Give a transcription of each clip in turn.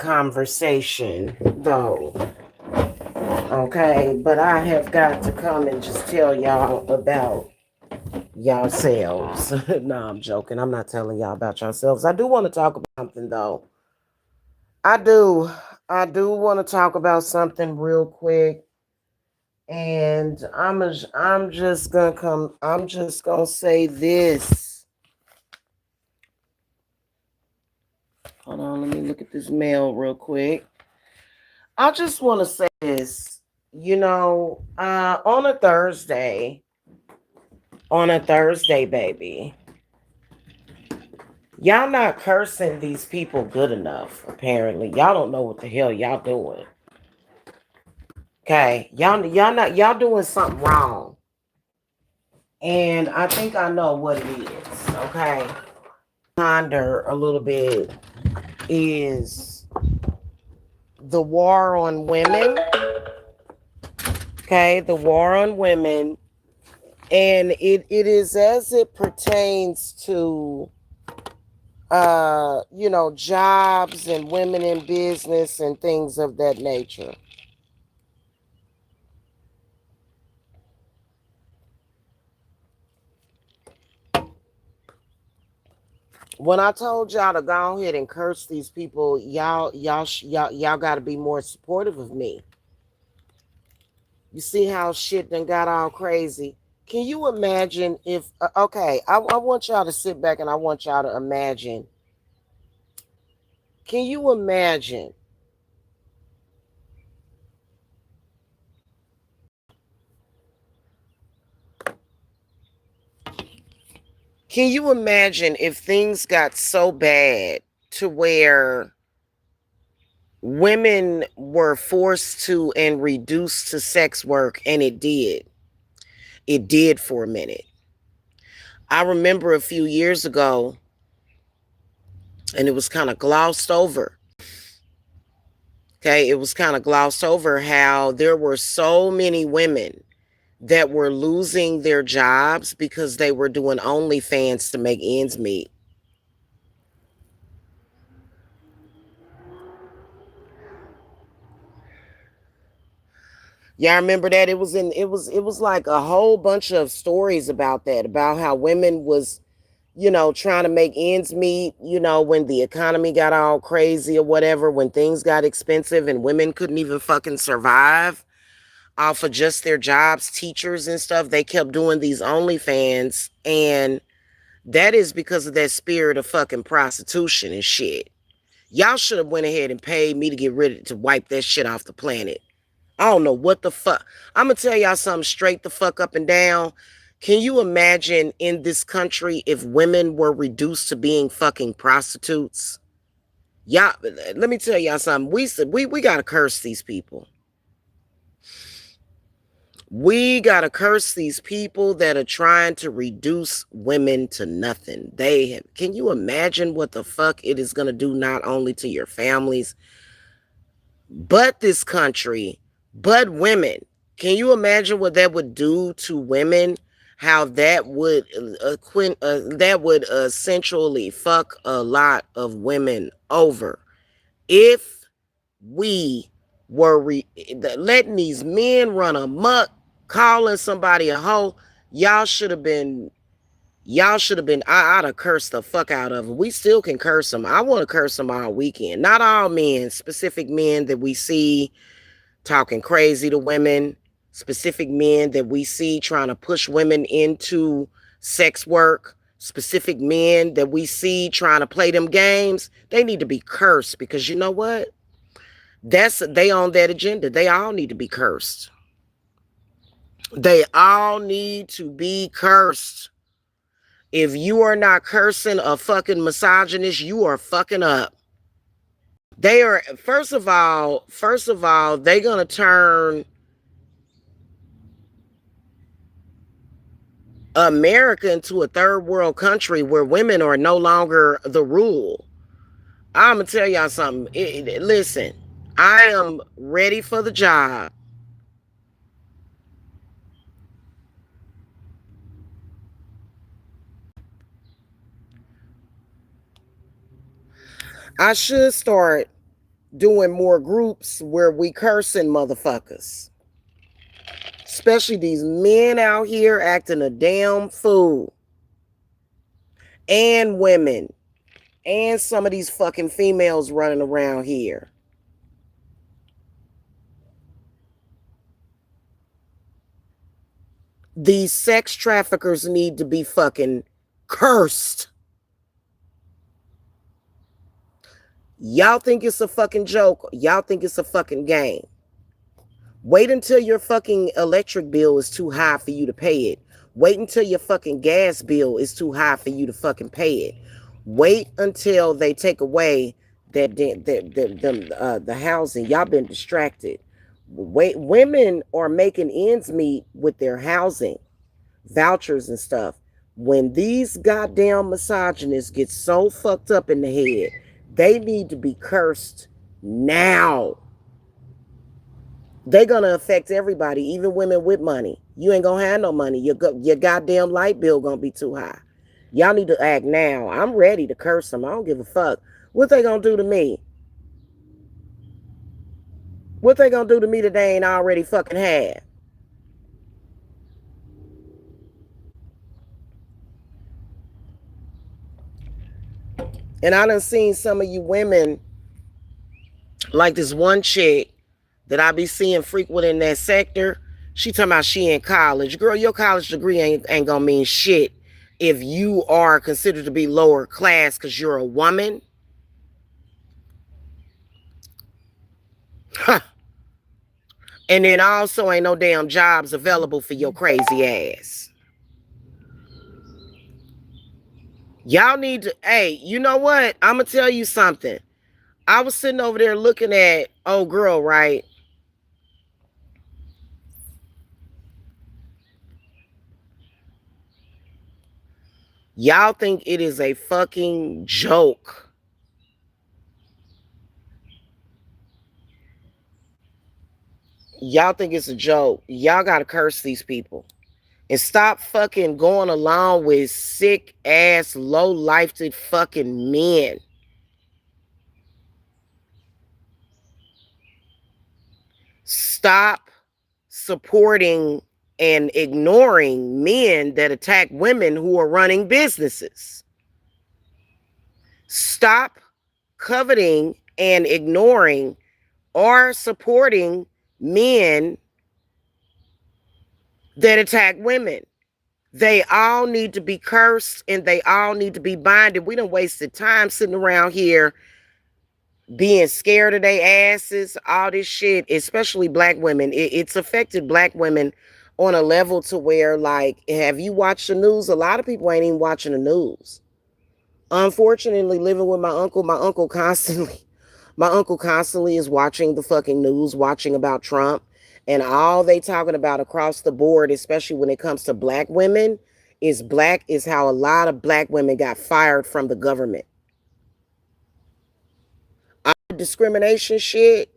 conversation, though. Okay, but I have got to come and just tell y'all about yourselves. No, I'm joking. I'm not telling y'all about yourselves. I do want to talk about something, though. I do. I do want to talk about something real quick. And I'm just gonna come. I'm just gonna say this. Hold on, let me look at this mail real quick. I just want to say this. On a Thursday, baby, y'all not cursing these people good enough. Apparently, y'all don't know what the hell y'all doing. Okay, y'all doing something wrong, and I think I know what it is. Okay, ponder a little bit is the war on women. Okay, the war on women, and it is as it pertains to jobs and women in business and things of that nature. When I told y'all to go ahead and curse these people, y'all got to be more supportive of me. You see how shit done got all crazy. Can you imagine if? Okay, I want y'all to sit back and I want y'all to imagine. Can you imagine? Can you imagine if things got so bad to where women were forced to and reduced to sex work, and it did. It did for a minute. I remember a few years ago, and it was kind of glossed over. Okay, it was kind of glossed over how there were so many women that were losing their jobs because they were doing OnlyFans to make ends meet. Y'all remember that? It was like a whole bunch of stories about that, about how women was, trying to make ends meet, when the economy got all crazy or whatever, when things got expensive and women couldn't even fucking survive off of just their jobs, teachers and stuff. They kept doing these OnlyFans, and that is because of that spirit of fucking prostitution and shit. Y'all should have went ahead and paid me to get rid of to wipe that shit off the planet. I don't know what the fuck. I'm gonna tell y'all something straight the fuck up and down. Can you imagine in this country if women were reduced to being fucking prostitutes? Y'all, let me tell y'all something. We gotta curse these people. We gotta curse these people that are trying to reduce women to nothing. Can you imagine what the fuck it is gonna do not only to your families, but this country, but women? Can you imagine what that would do to women? How that would essentially fuck a lot of women over if we were letting these men run amok, calling somebody a hoe. Y'all should have been. Y'all should have been. I'd have cursed the fuck out of them. We still can curse them. I want to curse them all weekend. Not all men, specific men that we see talking crazy to women, specific men that we see trying to push women into sex work, specific men that we see trying to play them games. They need to be cursed because you know what? They on that agenda. They all need to be cursed. They all need to be cursed. If you are not cursing a fucking misogynist, you are fucking up. They are first of all, they're gonna turn America into a third world country where women are no longer the rule. I'm gonna tell y'all something. Listen, I am ready for the job. I should start doing more groups where we cursing motherfuckers. Especially these men out here acting a damn fool. And women. And some of these fucking females running around here. These sex traffickers need to be fucking cursed. Y'all think it's a fucking joke. Y'all think it's a fucking game. Wait until your fucking electric bill is too high for you to pay it. Wait until your fucking gas bill is too high for you to fucking pay it. Wait until they take away the housing. Y'all been distracted. Wait, women are making ends meet with their housing vouchers and stuff. When these goddamn misogynists get so fucked up in the head, they need to be cursed now. They're gonna affect everybody, even women with money. You ain't gonna have no money. Your goddamn light bill gonna be too high. Y'all need to act now. I'm ready to curse them. I don't give a fuck. What they gonna do to me? What they gonna do to me that they ain't already fucking had? And I done seen some of you women, like this one chick that I be seeing frequent in that sector. She talking about she in college. Girl, your college degree ain't gonna mean shit if you are considered to be lower class because you're a woman. Huh. And then also ain't no damn jobs available for your crazy ass. Y'all need to, hey, you know what? I'm gonna tell you something. I was sitting over there looking at old girl, right? Y'all think it is a fucking joke. Y'all think it's a joke. Y'all gotta curse these people. And stop fucking going along with sick ass, low lifted fucking men. Stop supporting and ignoring men that attack women who are running businesses. Stop coveting and ignoring or supporting men that attack women. They all need to be cursed and they all need to be binded. We done wasted time sitting around here being scared of their asses, all this shit, especially black women. It's affected black women on a level to where, like, have you watched the news? A lot of people ain't even watching the news. Unfortunately, living with my uncle constantly, my uncle constantly is watching the fucking news, watching about Trump, and all they talking about across the board, especially when it comes to black women, is how a lot of black women got fired from the government. Discrimination shit,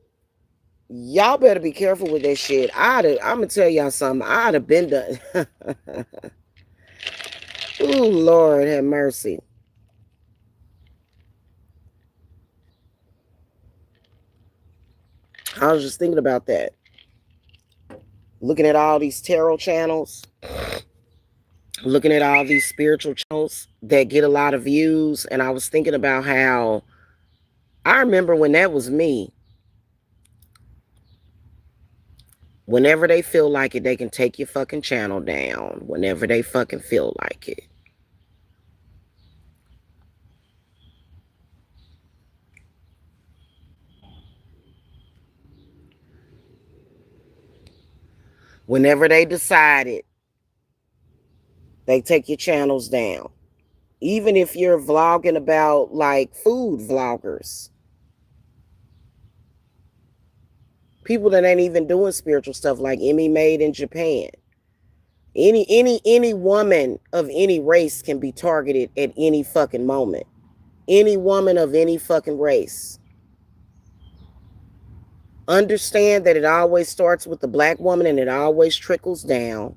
y'all better be careful with that shit. I'm gonna tell y'all something. I'd have been done. Ooh, Lord have mercy. I was just thinking about that. Looking at all these tarot channels, looking at all these spiritual channels that get a lot of views, and I was thinking about how I remember when that was me. Whenever they feel like it, they can take your fucking channel down. Whenever they fucking feel like it. Whenever they decide it, they take your channels down. Even if you're vlogging about like food vloggers, people that ain't even doing spiritual stuff like Emmy made in Japan. Any woman of any race can be targeted at any fucking moment. Any woman of any fucking race. Understand that it always starts with the black woman and it always trickles down.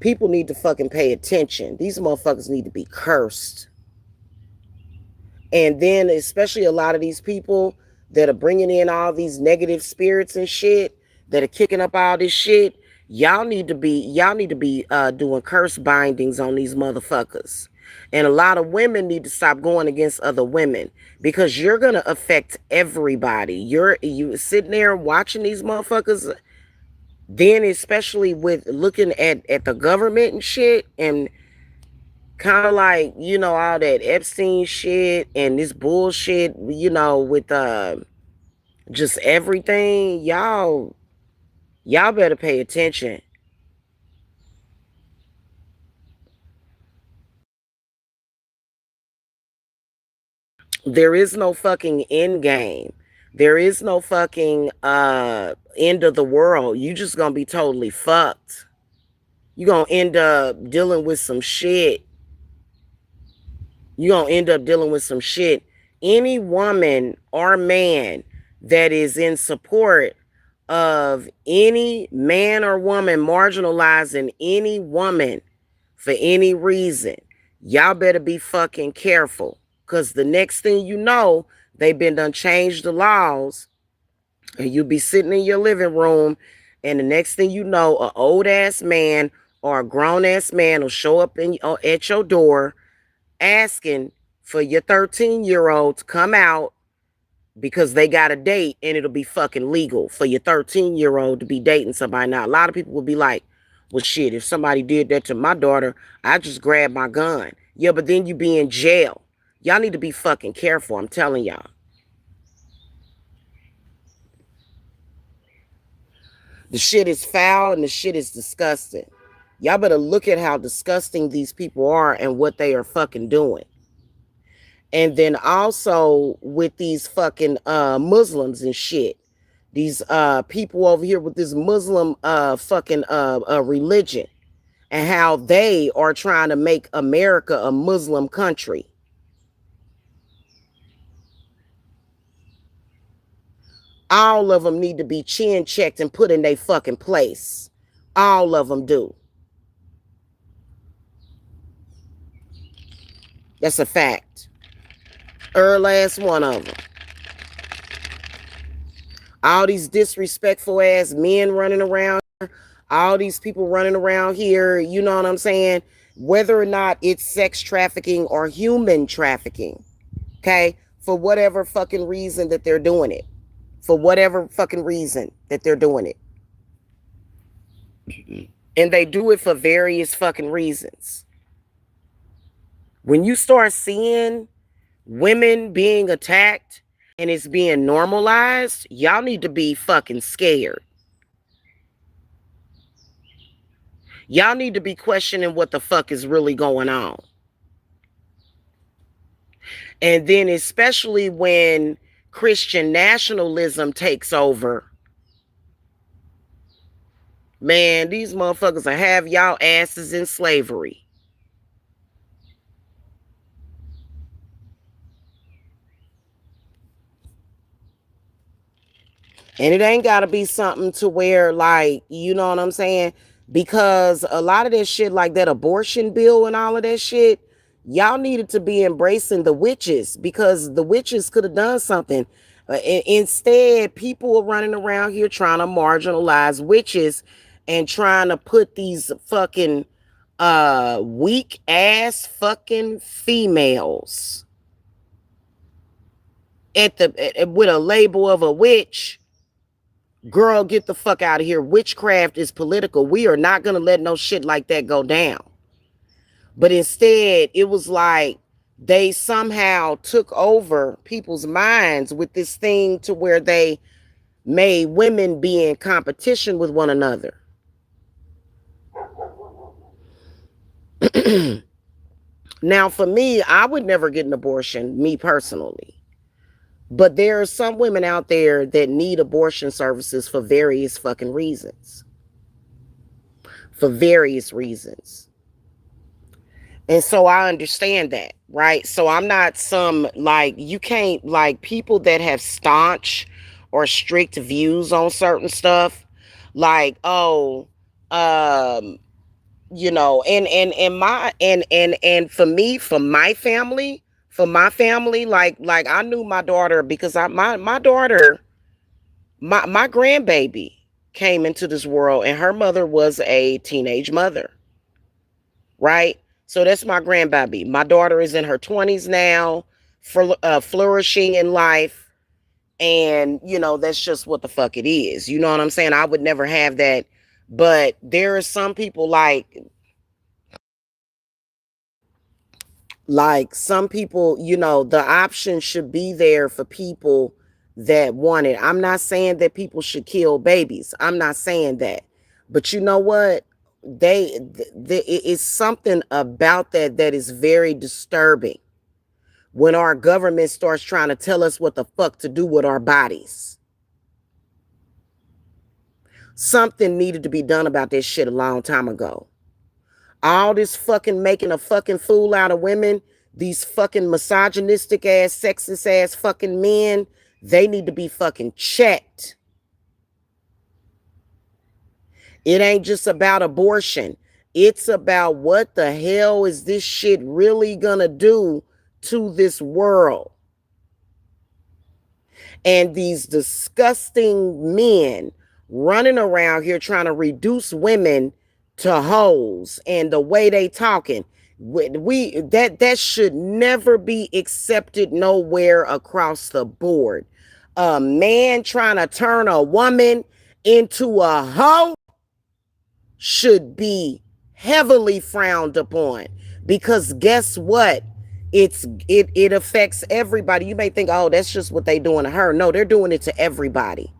People need to fucking pay attention. These motherfuckers need to be cursed. And then, especially a lot of these people that are bringing in all these negative spirits and shit, that are kicking up all this shit, y'all need to be doing curse bindings on these motherfuckers. And a lot of women need to stop going against other women, because you're gonna affect everybody. You sitting there watching these motherfuckers, then especially with looking at the government and shit, and kind of like, all that Epstein shit and this bullshit, with just everything. Y'all better pay attention. There is no fucking end game. There is no fucking end of the world. You just gonna be totally fucked. You gonna end up dealing with some shit. You gonna end up dealing with some shit. Any woman or man that is in support of any man or woman marginalizing any woman for any reason, y'all better be fucking careful. Cause the next thing you know, they been done changed the laws, and you be sitting in your living room, and the next thing you know, a old ass man or a grown ass man will show up at your door asking for your 13-year-old to come out because they got a date, and it'll be fucking legal for your 13-year-old to be dating somebody. Now, a lot of people will be like, well, shit, if somebody did that to my daughter, I just grab my gun. Yeah, but then you be in jail. Y'all need to be fucking careful, I'm telling y'all. The shit is foul and the shit is disgusting. Y'all better look at how disgusting these people are and what they are fucking doing. And then also with these fucking Muslims and shit. These people over here with this Muslim fucking religion, and how they are trying to make America a Muslim country. All of them need to be chin checked and put in their fucking place. All of them do. That's a fact. Last one of them. All these disrespectful ass men running around, all these people running around here, you know what I'm saying? Whether or not it's sex trafficking or human trafficking, okay? For whatever fucking reason that they're doing it. For whatever fucking reason that they're doing it. And they do it for various fucking reasons. When you start seeing women being attacked and it's being normalized, y'all need to be fucking scared. Y'all need to be questioning what the fuck is really going on. And then especially when Christian nationalism takes over, man, these motherfuckers will have y'all asses in slavery. And it ain't got to be something to where, like, you know what I'm saying? Because a lot of that shit, like that abortion bill and all of that shit, y'all needed to be embracing the witches, because the witches could have done something. Instead, people are running around here trying to marginalize witches and trying to put these fucking weak ass fucking females with a label of a witch. Girl, get the fuck out of here. Witchcraft is political. We are not going to let no shit like that go down. But instead, it was like they somehow took over people's minds with this thing to where they made women be in competition with one another. Now, for me, I would never get an abortion, me personally. But there are some women out there that need abortion services for various fucking reasons. For various reasons. And so I understand that, right? So I'm not some, like, you can't, like, people that have staunch or strict views on certain stuff, like, oh, and for me, for my family, For my family, like I knew my daughter because my daughter, my grandbaby came into this world and her mother was a teenage mother, right? So that's my grandbaby. My daughter is in her 20s now, flourishing in life. And, that's just what the fuck it is. You know what I'm saying? I would never have that. But there are some people like some people, the option should be there for people that want it. I'm not saying that people should kill babies. I'm not saying that. But you know what? It's something about that is very disturbing when our government starts trying to tell us what the fuck to do with our bodies. Something needed to be done about this shit a long time ago. All this fucking making a fucking fool out of women, these fucking misogynistic ass, sexist ass fucking men, they need to be fucking checked. It ain't just about abortion. It's about what the hell is this shit really gonna do to this world. And these disgusting men running around here trying to reduce women to hoes, and the way they talking, that should never be accepted nowhere across the board. A man trying to turn a woman into a hoe should be heavily frowned upon, because guess what? It affects everybody. You may think, oh, that's just what they doing to her. No, they're doing it to everybody.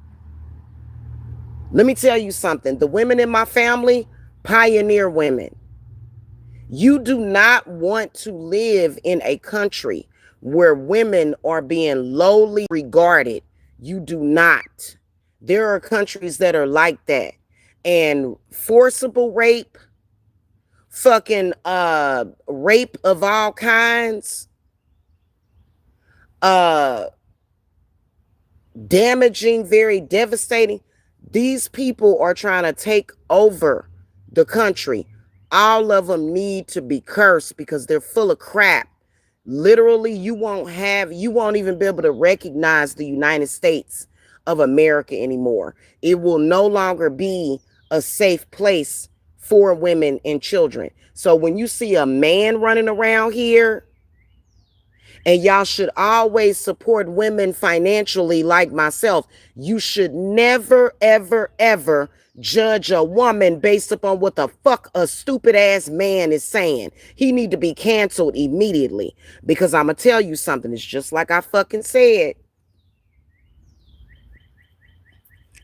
Let me tell you something. The women in my family, pioneer women. You do not want to live in a country where women are being lowly regarded. You do not. There are countries that are like that. And forcible rape, fucking rape of all kinds, uh damaging, very devastating. These people are trying to take over the country. All of them need to be cursed because they're full of crap. Literally, you won't even be able to recognize the United States of America anymore. It will no longer be a safe place for women and children. So when you see a man running around here, and y'all should always support women financially like myself. You should never, ever, ever judge a woman based upon what the fuck a stupid ass man is saying. He need to be canceled immediately, because I'm going to tell you something. It's just like I fucking said.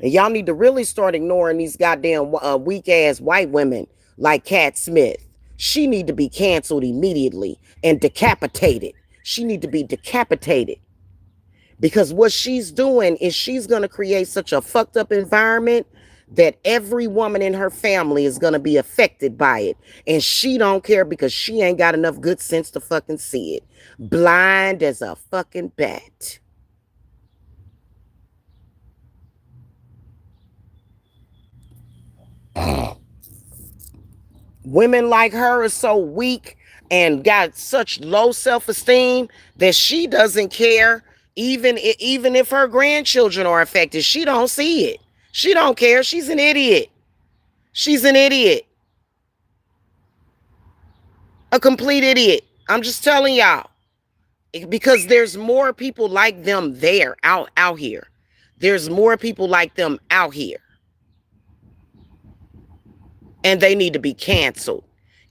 And y'all need to really start ignoring these goddamn weak ass white women like Cat Smith. She need to be canceled immediately and decapitated. She need to be decapitated, because what she's doing is she's going to create such a fucked up environment that every woman in her family is going to be affected by it. And she don't care because she ain't got enough good sense to fucking see it. Blind as a fucking bat. Women like her are so weak and got such low self-esteem that she doesn't care. Even if her grandchildren are affected, she don't see it. She don't care. She's an idiot. She's an idiot. A complete idiot. I'm just telling y'all. Because there's more people like them there, out here. There's more people like them out here. And they need to be canceled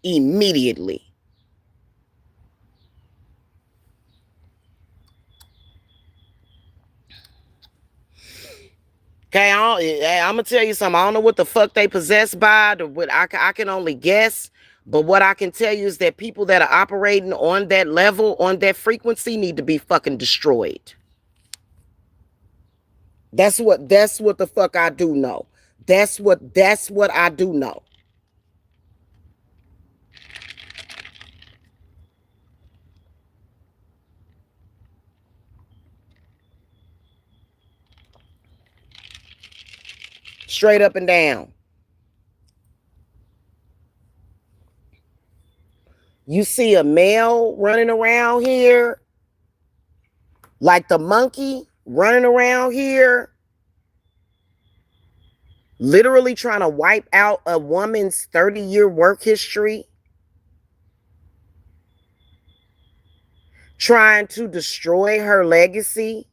immediately. Okay, I'm gonna tell you something. I don't know what the fuck they possessed by. I can only guess. But what I can tell you is that people that are operating on that level, on that frequency, need to be fucking destroyed. That's what the fuck I do know. That's what I do know. Straight up and down. You see a male running around here, Like the monkey running around here, literally trying to wipe out a woman's 30-year work history, trying to destroy her legacy,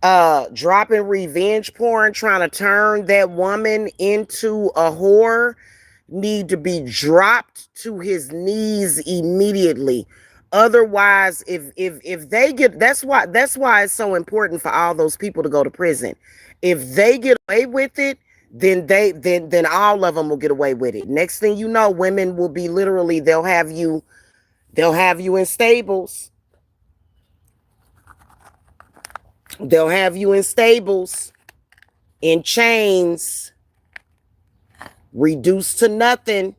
dropping revenge porn, trying to turn that woman into a whore, need to be dropped to his knees immediately. Otherwise, if they get, that's why it's so important for all those people to go to prison. If they get away with it, then all of them will get away with it. Next thing you know, women will be literally, they'll have you in stables. They'll have you in stables, in chains, reduced to nothing.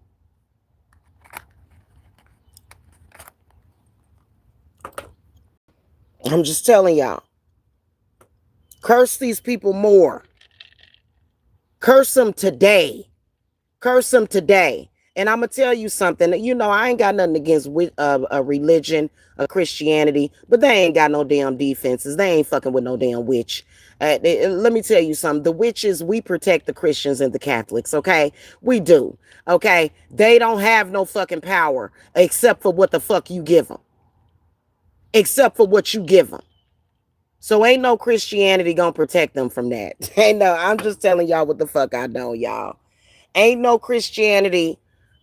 I'm just telling y'all. Curse these people more. Curse them today. Curse them today. And I'm going to tell you something. You know, I ain't got nothing against a religion, a Christianity, but they ain't got no damn defenses. They ain't fucking with no damn witch. Let me tell you something. The witches, we protect the Christians and the Catholics, okay? We do, okay? They don't have no fucking power except for what the fuck you give them. Except for what you give them. So ain't no Christianity gonna protect them from that. Ain't no, I'm just telling y'all what the fuck I know, y'all. Ain't no Christianity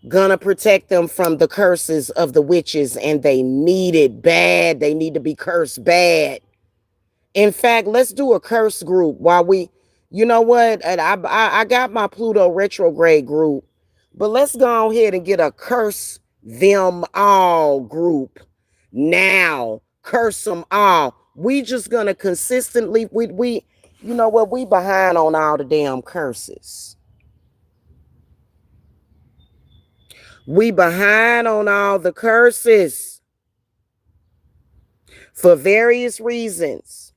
gonna protect them from the curses of the witches, and they need it bad. They need to be cursed bad. In fact, let's do a curse group while we, you know what? And I got my Pluto retrograde group, but let's go ahead and get a curse them all group now. Curse them all. We just gonna consistently, we you know what? We behind on all the damn curses. We behind on all the curses for various reasons.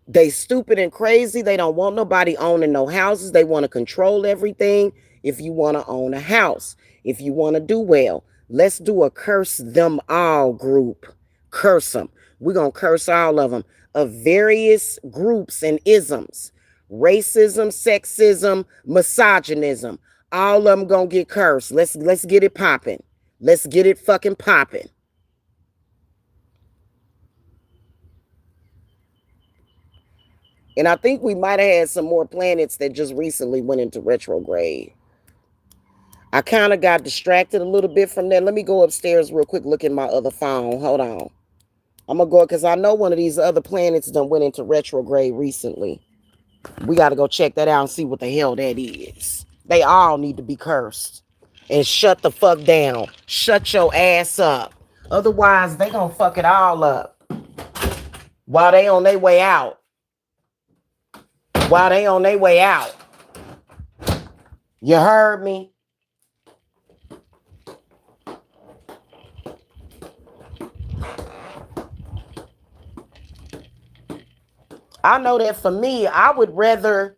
They stupid and crazy. They don't want nobody owning no houses. They want to control everything. If you want to own a house, if you want to do well, let's do a curse them all group. Curse them. We're going to curse all of them, of various groups and isms. Racism, sexism, misogynism. All of them going to get cursed. Let's get it popping. Let's get it fucking popping. And I think we might have had some more planets that just recently went into retrograde. I kind of got distracted a little bit from that. Let me go upstairs real quick, look at my other phone. Hold on. I'm going to go, because I know one of these other planets done went into retrograde recently. We got to go check that out and see what the hell that is. They all need to be cursed. And shut the fuck down. Shut your ass up. Otherwise, they going to fuck it all up. While they on their way out. While they on their way out. You heard me? I know that for me, I would rather,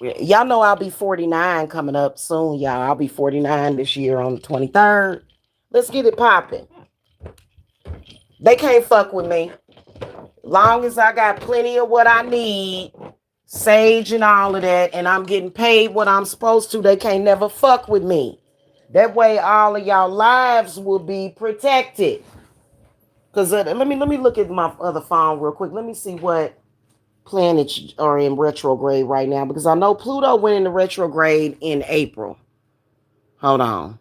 y'all know I'll be 49 coming up soon, y'all. I'll be 49 this year on the 23rd. Let's get it popping. They can't fuck with me. Long as I got plenty of what I need, sage and all of that, and I'm getting paid what I'm supposed to, they can't never fuck with me. That way all of y'all lives will be protected. Because let me look at my other phone real quick. Let me see what planets are in retrograde right now, because I know Pluto went into retrograde in April. Hold on.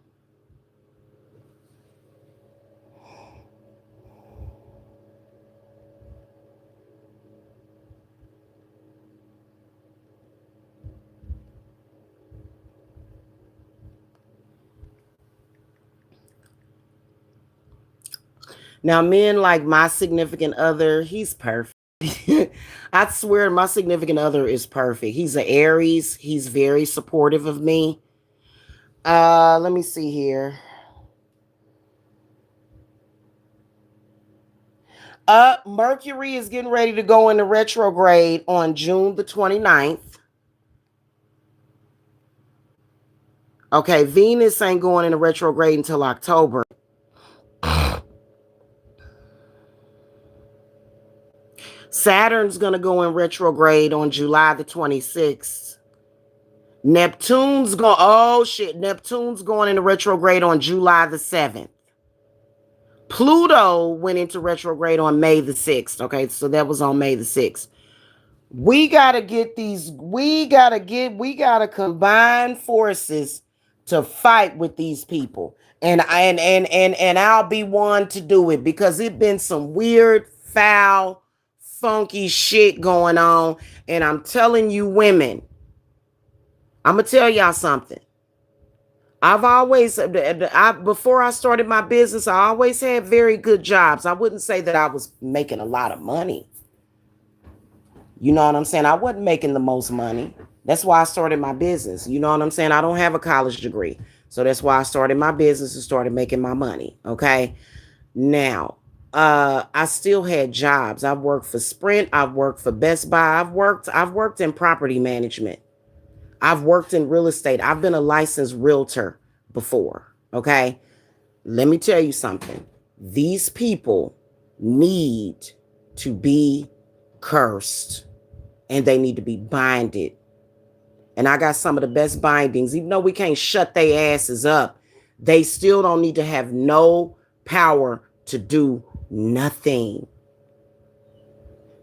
Now, men, like my significant other, he's perfect. I swear my significant other is perfect. He's an Aries. He's very supportive of me. Let me see here. Mercury is getting ready to go into retrograde on June the 29th. Okay, Venus ain't going into retrograde until October. Saturn's going to go in retrograde on July the 26th. Neptune's going, oh shit, Neptune's going into retrograde on July the 7th. Pluto went into retrograde on May the 6th. Okay, so that was on May the 6th. We got to get these, we got to combine forces to fight with these people. And I'll be one to do it because it's been some weird, foul, funky shit going on. And I'm telling you, women, I'm going to tell y'all something. I've always, before I started my business, I always had very good jobs. I wouldn't say that I was making a lot of money. You know what I'm saying? I wasn't making the most money. That's why I started my business. You know what I'm saying? I don't have a college degree. So that's why I started my business and started making my money. Okay. Now, I still had jobs. I've worked for Sprint. I've worked for Best Buy. I've worked in property management. I've worked in real estate. I've been a licensed realtor before. Okay. Let me tell you something. These people need to be cursed. And they need to be binded. And I got some of the best bindings. Even though we can't shut their asses up, they still don't need to have no power to do nothing.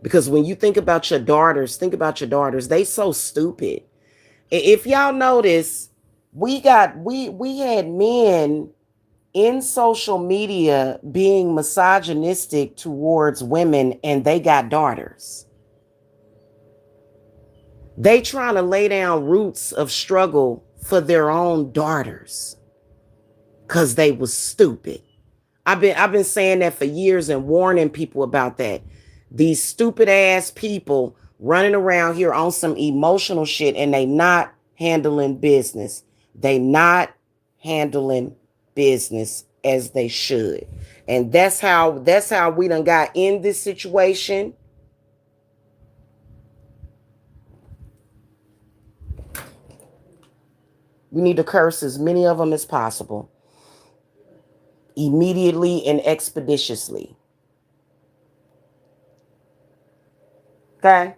Because when you think about your daughters, they so stupid. If y'all notice, we had men in social media being misogynistic towards women, and they got daughters. They trying to lay down roots of struggle for their own daughters because they was stupid. I've been saying that for years and warning people about that. These stupid ass people running around here on some emotional shit and they not handling business. They not handling business as they should. And that's how we done got in this situation. We need to curse as many of them as possible. Immediately and expeditiously. Okay?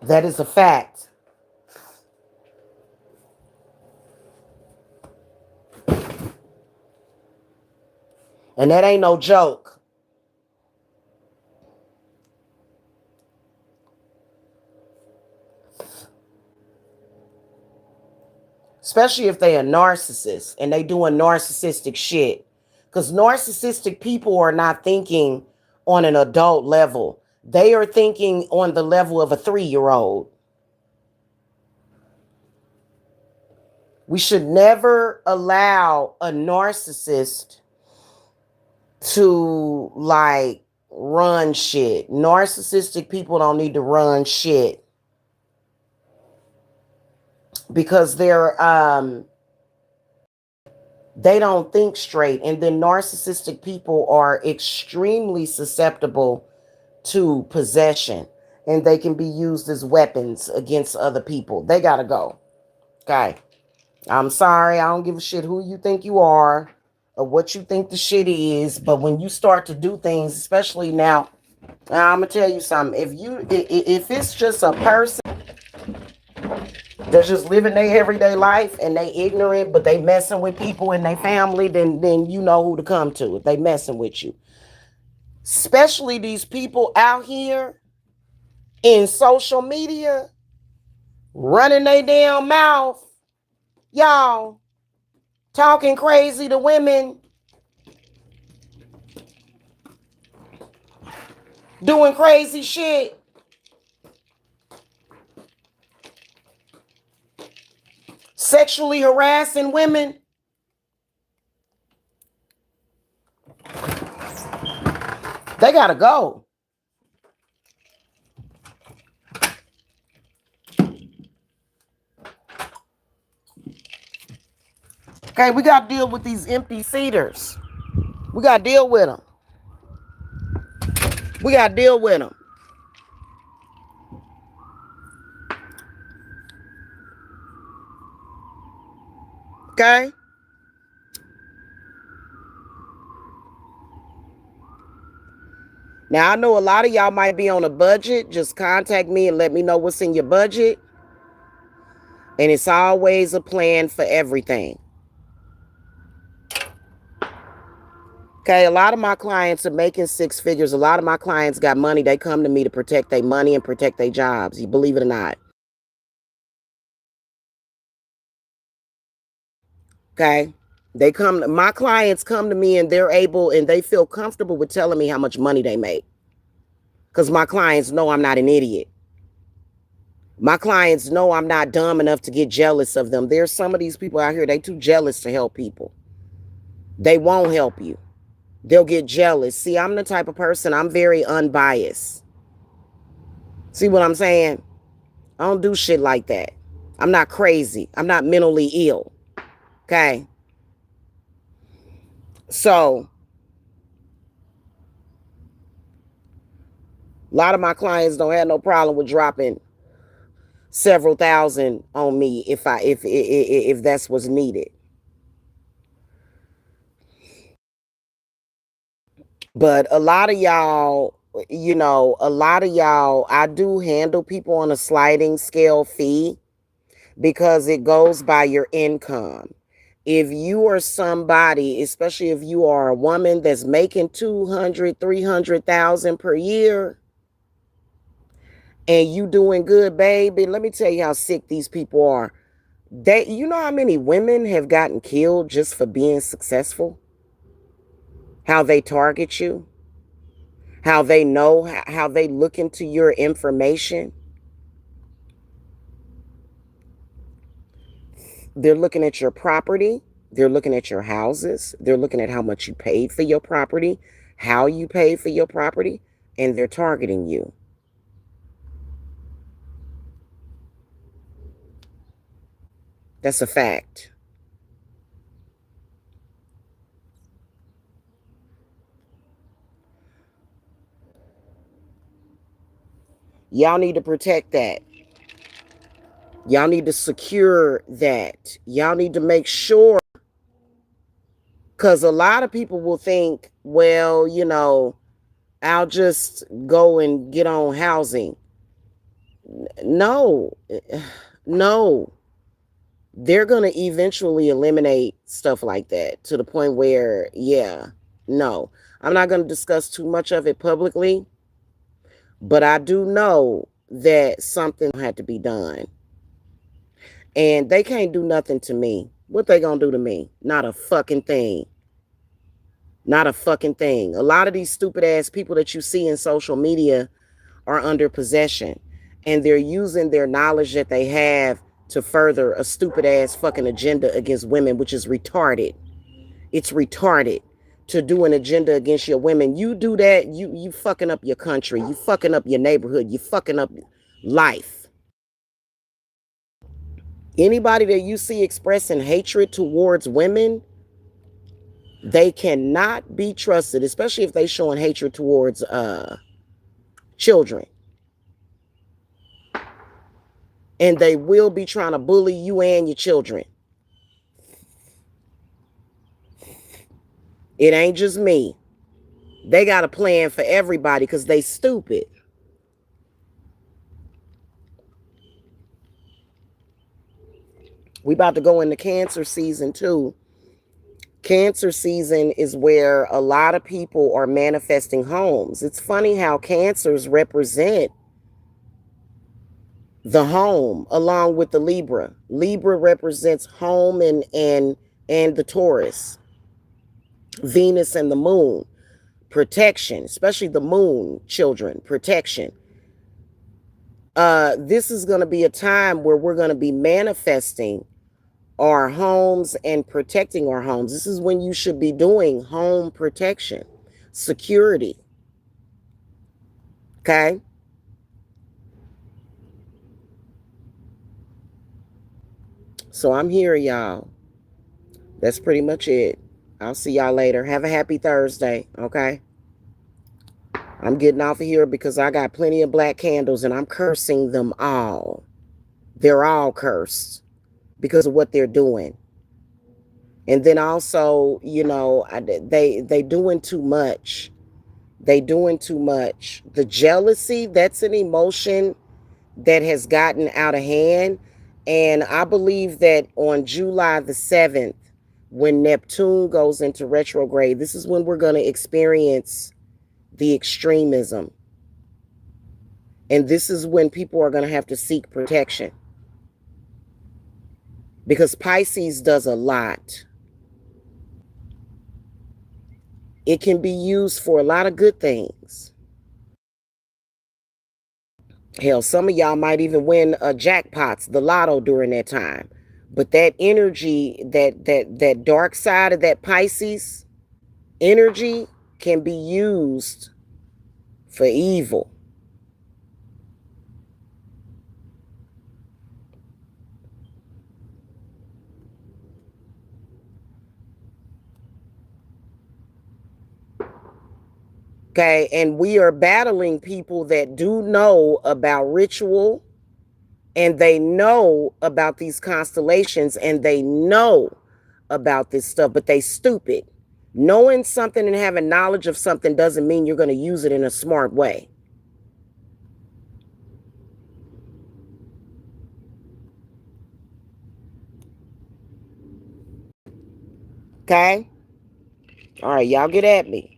That is a fact. And that ain't no joke. Especially if they are narcissists and they doing narcissistic shit. Because narcissistic people are not thinking on an adult level. They are thinking on the level of a 3-year-old. We should never allow a narcissist to like run shit. Narcissistic people don't need to run shit. Because they don't think straight. And then narcissistic people are extremely susceptible to possession. And they can be used as weapons against other people. They gotta go. Okay. I'm sorry. I don't give a shit who you think you are or what you think the shit is. But when you start to do things, especially now, I'm gonna tell you something. If it's just a person they're just living their everyday life and they ignorant, but they messing with people in their family, then you know who to come to if they messing with you. Especially these people out here in social media running their damn mouth, y'all, talking crazy to women, doing crazy shit. Sexually harassing women. They gotta go. Okay, we gotta deal with these empty seaters. We gotta deal with them. We got to deal with them. Okay? Now, I know a lot of y'all might be on a budget. Just contact me and let me know what's in your budget. And it's always a plan for everything. Okay, a lot of my clients are making six figures. A lot of my clients got money. They come to me to protect their money and protect their jobs. You believe it or not. Okay? My clients come to me and they're able and they feel comfortable with telling me how much money they make. Because my clients know I'm not an idiot. My clients know I'm not dumb enough to get jealous of them. There's some of these people out here, they too jealous to help people. They won't help you. They'll get jealous. See, I'm the type of person, I'm very unbiased. See what I'm saying? I don't do shit like that. I'm not crazy. I'm not mentally ill. Okay? So, a lot of my clients don't have no problem with dropping several thousand on me if that's what's needed. But a lot of y'all, I do handle people on a sliding scale fee because it goes by your income. If you are somebody, especially if you are a woman that's making 200, 300,000 per year and you doing good, baby, let me tell you how sick these people are. You know how many women have gotten killed just for being successful? How they target you? How they know, how they look into your information? They're looking at your property. They're looking at your houses. They're looking at how much you paid for your property, how you paid for your property, and they're targeting you. That's a fact. Y'all need to protect that. Y'all need to secure that. Y'all need to make sure, because a lot of people will think, well, I'll just go and get on housing. No, no. They're going to eventually eliminate stuff like that to the point where, yeah, no. I'm not going to discuss too much of it publicly, but I do know that something had to be done. And they can't do nothing to me. What they going to do to me? Not a fucking thing. Not a fucking thing. A lot of these stupid ass people that you see in social media are under possession, and they're using their knowledge that they have to further a stupid ass fucking agenda against women, which is retarded. It's retarded to do an agenda against your women. You do that, you fucking up your country, you fucking up your neighborhood, you fucking up life. Anybody that you see expressing hatred towards women, they cannot be trusted, especially if they showing hatred towards children. And they will be trying to bully you and your children. It ain't just me. They got a plan for everybody because they stupid. We about to go into Cancer season too. Cancer season is where a lot of people are manifesting homes. It's funny how Cancers represent the home along with the Libra. Libra represents home and the Taurus, Venus and the moon, protection, especially the moon, children, protection. This is going to be a time where we're going to be manifesting our homes and protecting our homes. This is when you should be doing home protection, security. Okay? So I'm here, y'all. That's pretty much it. I'll see y'all later. Have a happy Thursday. Okay? I'm getting off of here because I got plenty of black candles and I'm cursing them all. They're all cursed because of what they're doing. And then also, they doing too much. They doing too much. The jealousy, that's an emotion that has gotten out of hand. And I believe that on July the 7th, when Neptune goes into retrograde, this is when we're going to experience the extremism. And this is when people are going to have to seek protection. Because Pisces does a lot. It can be used for a lot of good things. Hell, some of y'all might even win jackpots, the lotto during that time. But that energy, that dark side of that Pisces energy can be used for evil. Okay, and we are battling people that do know about ritual, and they know about these constellations, and they know about this stuff, but they stupid. Knowing something and having knowledge of something doesn't mean you're going to use it in a smart way. Okay? All right, y'all get at me.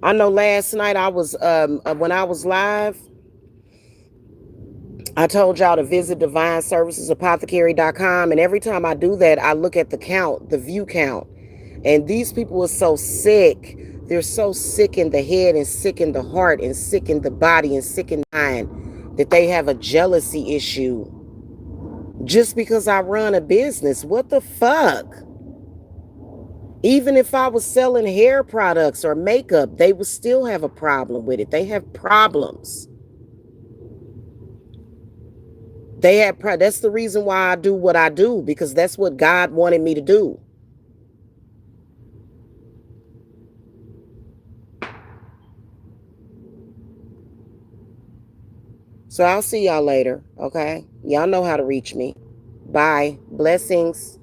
I know last night I was when I was live, I told y'all to visit divineservicesapothecary.com, and every time I do that, I look at the count, the view count. And these people are so sick. They're so sick in the head and sick in the heart and sick in the body and sick in the mind that they have a jealousy issue just because I run a business. What the fuck? Even if I was selling hair products or makeup, they would still have a problem with it. They have problems. That's the reason why I do what I do, because that's what God wanted me to do. So I'll see y'all later, okay? Y'all know how to reach me. Bye. Blessings.